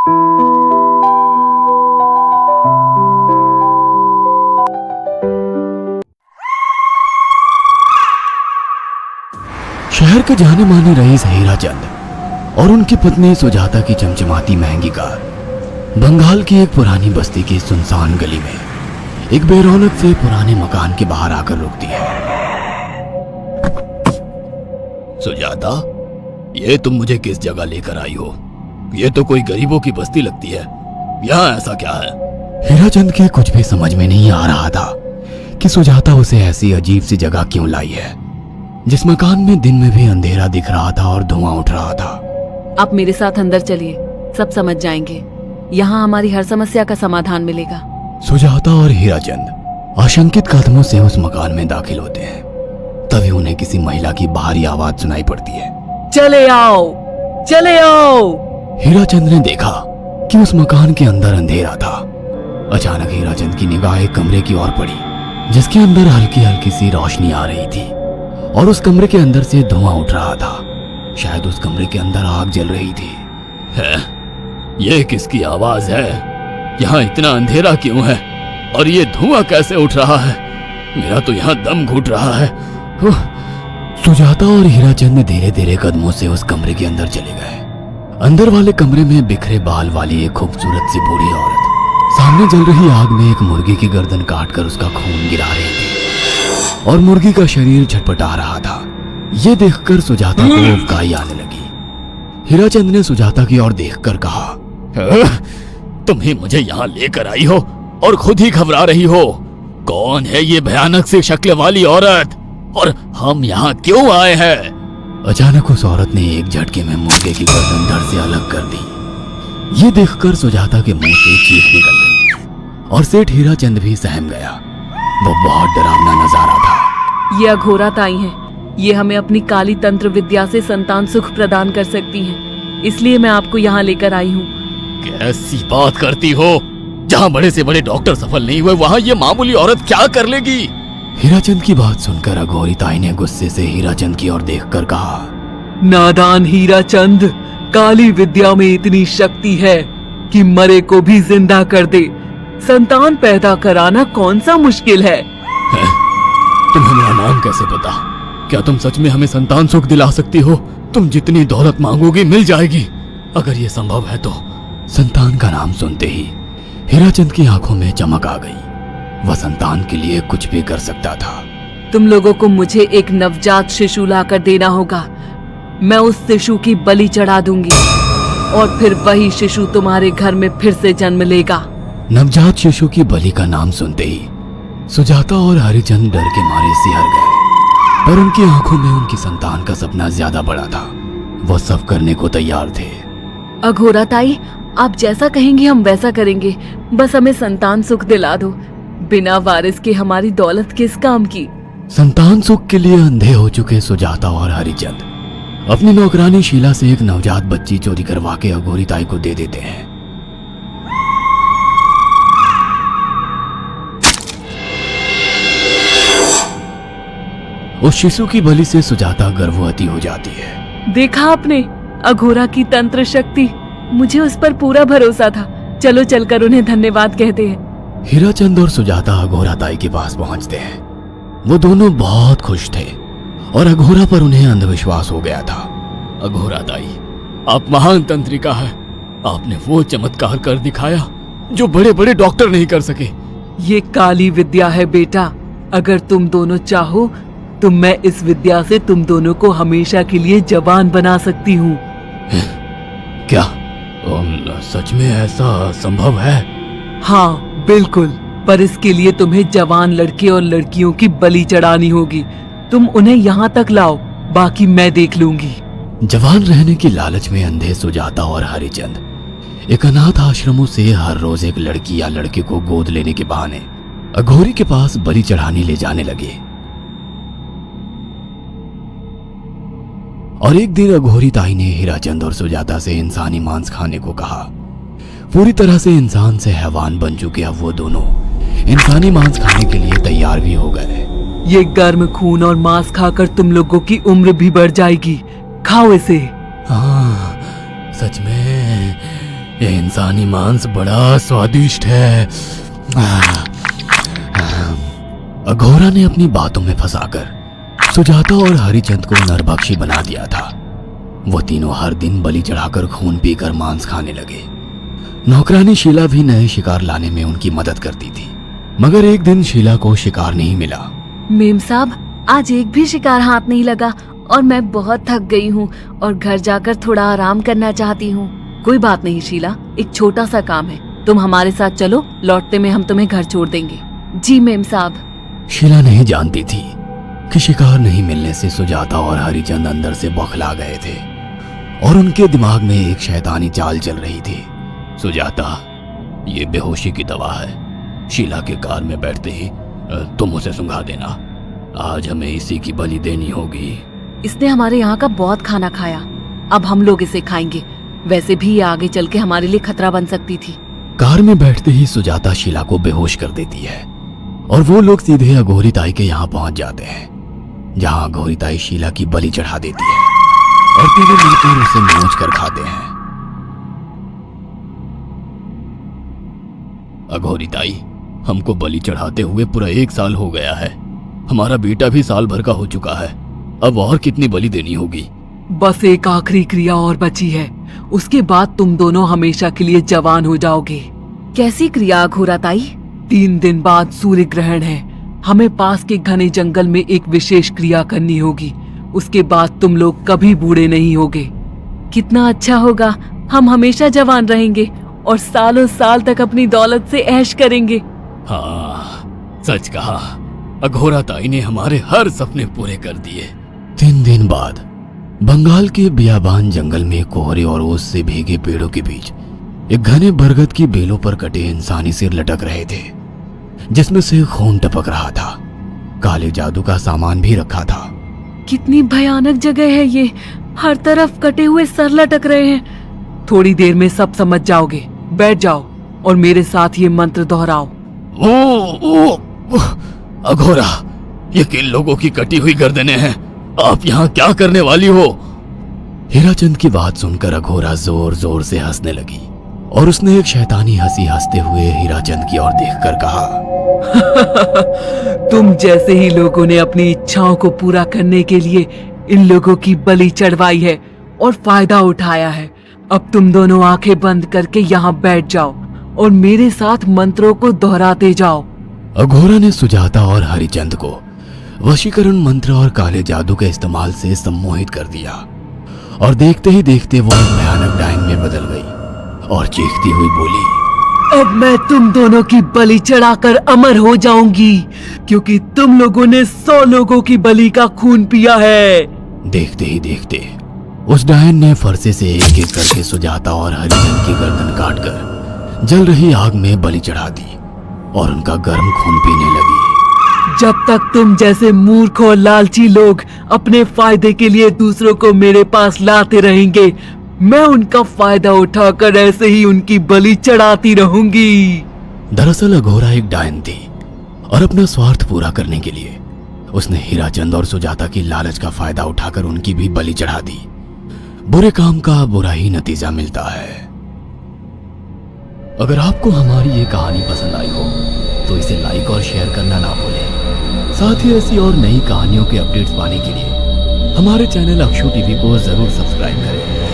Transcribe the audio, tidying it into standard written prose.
शहर के जाने माने रईस हीराचंद और उनकी पत्नी सुजाता की चमचमाती महंगी कार बंगाल की एक पुरानी बस्ती की सुनसान गली में एक बेरौनक से पुराने मकान के बाहर आकर रुकती है। सुजाता, ये तुम मुझे किस जगह लेकर आई हो? ये तो कोई गरीबों की बस्ती लगती है, यहाँ ऐसा क्या है? हीराचंद के कुछ भी समझ में नहीं आ रहा था कि सुजाता उसे ऐसी अजीब सी जगह क्यों लाई है, जिस मकान में दिन में भी अंधेरा दिख रहा था और धुआं उठ रहा था। आप मेरे साथ अंदर चलिए, सब समझ जाएंगे। यहाँ हमारी हर समस्या का समाधान मिलेगा। सुजाता और हीराचंद आशंकित कदमों से उस मकान में दाखिल होते हैं। तभी उन्हें किसी महिला की बाहरी आवाज सुनाई पड़ती है। चले आओ, चले आओ। हीराचंद ने देखा कि उस मकान के अंदर अंधेरा था। अचानक हीराचंद की निगाह एक कमरे की ओर पड़ी, जिसके अंदर हल्की हल्की सी रोशनी आ रही थी और उस कमरे के अंदर से धुआं उठ रहा था। शायद उस कमरे के अंदर आग जल रही थी। है? ये किसकी आवाज है? यहाँ इतना अंधेरा क्यों है और ये धुआं कैसे उठ रहा है? मेरा तो यहाँ दम घुट रहा है। सुजाता और हीराचंद धीरे धीरे कदमों से उस कमरे के अंदर चले गए। अंदर वाले कमरे में बिखरे बाल वाली एक खूबसूरत सी बूढ़ी औरत सामने जल रही आग में एक मुर्गी की गर्दन काटकर उसका खून गिरा रही थी और मुर्गी का शरीर छटपटा रहा था। ये देखकर सुजाता को उबकाई आने लगी। हीराचंद ने सुजाता की ओर देखकर कहा, तुम ही मुझे यहाँ लेकर आई हो और खुद ही घबरा रही हो। कौन है ये भयानक सी शक्ल वाली औरत और हम यहाँ क्यों आए हैं? अचानक उस औरत ने एक झटके में मुर्गे की गर्दन धड़ से अलग कर दी। ये देखकर सुजाता के मुंह से चीख निकल गई और सेठ हीराचंद भी सहम गया। वो बहुत डरावना नजारा था। ये अघोरा ताई हैं। ये हमें अपनी काली तंत्र विद्या से संतान सुख प्रदान कर सकती हैं। इसलिए मैं आपको यहाँ लेकर आई हूँ। कैसी बात करती हो? जहाँ बड़े से बड़े डॉक्टर सफल नहीं हुए, वहाँ ये मामूली औरत क्या कर लेगी? हीराचंद की बात सुनकर अघोरी ताई ने गुस्से से हीराचंद की ओर देखकर कहा, नादान हीराचंद, काली विद्या में इतनी शक्ति है कि मरे को भी जिंदा कर दे। संतान पैदा कराना कौन सा मुश्किल है? तुम्हें मेरा नाम कैसे पता? क्या तुम सच में हमें संतान सुख दिला सकती हो? तुम जितनी दौलत मांगोगी मिल जाएगी, अगर ये संभव है तो। संतान का नाम सुनते ही हीराचंद की आंखों में चमक आ गई। वह संतान के लिए कुछ भी कर सकता था। तुम लोगों को मुझे एक नवजात शिशु लाकर देना होगा। मैं उस शिशु की बलि चढ़ा दूंगी और फिर वही शिशु तुम्हारे घर में फिर से जन्म लेगा। नवजात शिशु की बलि का नाम सुनते ही सुजाता और हरिचंद डर के मारे सिहर गए, पर उनकी आंखों में उनकी संतान का सपना ज्यादा बड़ा था। वो सब करने को तैयार थे। अघोरा ताई, आप जैसा कहेंगे हम वैसा करेंगे। बस हमें संतान सुख दिला दो। बिना वारिस के हमारी दौलत किस काम की? संतान सुख के लिए अंधे हो चुके सुजाता और हरिचंद अपनी नौकरानी शीला से एक नवजात बच्ची चोरी करवा के अघोरी ताई को दे देते हैं। उस शिशु की बलि से सुजाता गर्भवती हो जाती है। देखा आपने अघोरा की तंत्र शक्ति? मुझे उस पर पूरा भरोसा था। चलो चलकर उन्हें धन्यवाद कहते हैं। हीराचंद और सुजाता अघोरा ताई के पास पहुंचते हैं। वो दोनों बहुत खुश थे और अघोरा पर उन्हें अंधविश्वास हो गया था। अघोरा ताई, आप महान तंत्रिका है। आपने वो चमत्कार कर दिखाया जो बड़े बड़े डॉक्टर नहीं कर सके। ये काली विद्या है बेटा। अगर तुम दोनों चाहो तो मैं इस विद्या से तुम दोनों को हमेशा के लिए जवान बना सकती हूँ। क्या सच में ऐसा संभव है? हाँ बिल्कुल, पर इसके लिए तुम्हें जवान लड़के और लड़कियों की बलि चढ़ानी होगी। तुम उन्हें यहाँ तक लाओ, बाकी मैं देख लूंगी। जवान रहने की लालच में अंधे सुजाता और हरिचंद एक अनाथ आश्रमों से हर रोज एक लड़की या लड़के को गोद लेने के बहाने अघोरी के पास बलि चढ़ाने ले जाने लगे। और एक दिन अघोरी ताई ने हीराचंद और सुजाता से इंसानी मांस खाने को कहा। पूरी तरह से इंसान से हैवान बन चुके अब वो दोनों इंसानी मांस खाने के लिए तैयार भी हो गए। ये गर्म खून और मांस खाकर तुम लोगों की उम्र भी बढ़ जाएगी। खाओ इसे। हाँ, सच में ये इंसानी मांस बड़ा स्वादिष्ट है। अघोरा ने अपनी बातों में फंसाकर सुजाता और हरिचंद को नरभक्षी बना दिया था। वो तीनों हर दिन बलि चढ़ाकर खून पीकर मांस खाने लगे। नौकरानी शीला भी नए शिकार लाने में उनकी मदद करती थी, मगर एक दिन शीला को शिकार नहीं मिला। मेम साहब, आज एक भी शिकार हाथ नहीं लगा और मैं बहुत थक गई हूँ और घर जाकर थोड़ा आराम करना चाहती हूँ। कोई बात नहीं शीला, एक छोटा सा काम है, तुम हमारे साथ चलो, लौटते में हम तुम्हें घर छोड़ देंगे। जी मेम साहब। शीला नहीं जानती थी कि शिकार नहीं मिलने से सुजाता और हरिचंद अंदर से बौखला गए थे और उनके दिमाग में एक शैतानी चाल चल रही थी। सुजाता, ये बेहोशी की दवा है। शीला के कार में बैठते ही तुम उसे सुंघा देना। आज हमें इसी की बलि देनी होगी। इसने हमारे यहाँ का बहुत खाना खाया, अब हम लोग इसे खाएंगे। वैसे भी ये आगे चल के हमारे लिए खतरा बन सकती थी। कार में बैठते ही सुजाता शीला को बेहोश कर देती है और वो लोग सीधे अघोरी ताई के यहाँ पहुंच जाते हैं, जहां अघोरी ताई शीला की बलि चढ़ा देती है और तीनों मिलकर उसे नोच कर खाते हैं। अघोरी ताई, हमको बलि चढ़ाते हुए पूरा 1 साल हो गया है। हमारा बेटा भी साल भर का हो चुका है। अब और कितनी बलि देनी होगी? बस एक आखिरी क्रिया और बची है, उसके बाद तुम दोनों हमेशा के लिए जवान हो जाओगे। कैसी क्रिया अघोरा ताई? 3 दिन बाद सूर्य ग्रहण है। हमें पास के घने जंगल में एक विशेष क्रिया करनी होगी। उसके बाद तुम लोग कभी बूढ़े नहीं होगे। कितना अच्छा होगा, हम हमेशा जवान रहेंगे और सालों साल तक अपनी दौलत से ऐश करेंगे। हाँ, सच कहा। अघोरा ताई ने हमारे हर सपने पूरे कर दिए। 3 दिन बाद बंगाल के बियाबान जंगल में कोहरे और ओस से भीगे पेड़ों के बीच एक घने बरगद की बेलों पर कटे इंसानी सिर लटक रहे थे, जिसमें से खून टपक रहा था। काले जादू का सामान भी रखा था। कितनी भयानक जगह है ये, हर तरफ कटे हुए सर लटक रहे हैं। थोड़ी देर में सब समझ जाओगे। बैठ जाओ और मेरे साथ ये मंत्र दोहराओ। ओ, अघोरा, ये किन लोगों की कटी हुई गर्दनें हैं? आप यहाँ क्या करने वाली हो? हीराचंद की बात सुनकर अघोरा जोर जोर से हंसने लगी और उसने एक शैतानी हंसी हंसते हुए हीराचंद की ओर देखकर कहा, तुम जैसे ही लोगों ने अपनी इच्छाओं को पूरा करने के लिए इन लोगों की बलि चढ़वाई है और फायदा उठाया है। अब तुम दोनों आंखें बंद करके यहाँ बैठ जाओ और मेरे साथ मंत्रों को दोहराते जाओ। अघोरा ने सुजाता और हरिचंद को वशीकरण मंत्र और काले जादू के इस्तेमाल से सम्मोहित कर दिया और देखते ही देखते वो एक भयानक डायन में बदल गई और चीखती हुई बोली, अब मैं तुम दोनों की बलि चढ़ाकर अमर हो जाऊंगी, क्योंकि तुम लोगों ने 100 लोगों की बलि का खून पिया है। देखते ही देखते उस डायन ने फरसे से एक एक करके सुजाता और हरिचंद की गर्दन काटकर जल रही आग में बलि चढ़ा दी और उनका गर्म खून पीने लगी। जब तक तुम जैसे मूर्ख और लालची लोग अपने फायदे के लिए दूसरों को मेरे पास लाते रहेंगे, मैं उनका फायदा उठाकर ऐसे ही उनकी बलि चढ़ाती रहूंगी। दरअसल अघोरा एक डायन थी और अपना स्वार्थ पूरा करने के लिए उसने हीराचंद और सुजाता की लालच का फायदा उठाकर उनकी भी बलि चढ़ा दी। बुरे काम का बुरा ही नतीजा मिलता है। अगर आपको हमारी ये कहानी पसंद आई हो तो इसे लाइक और शेयर करना ना भूलें। साथ ही ऐसी और नई कहानियों के अपडेट्स पाने के लिए हमारे चैनल अक्षु टीवी को जरूर सब्सक्राइब करें।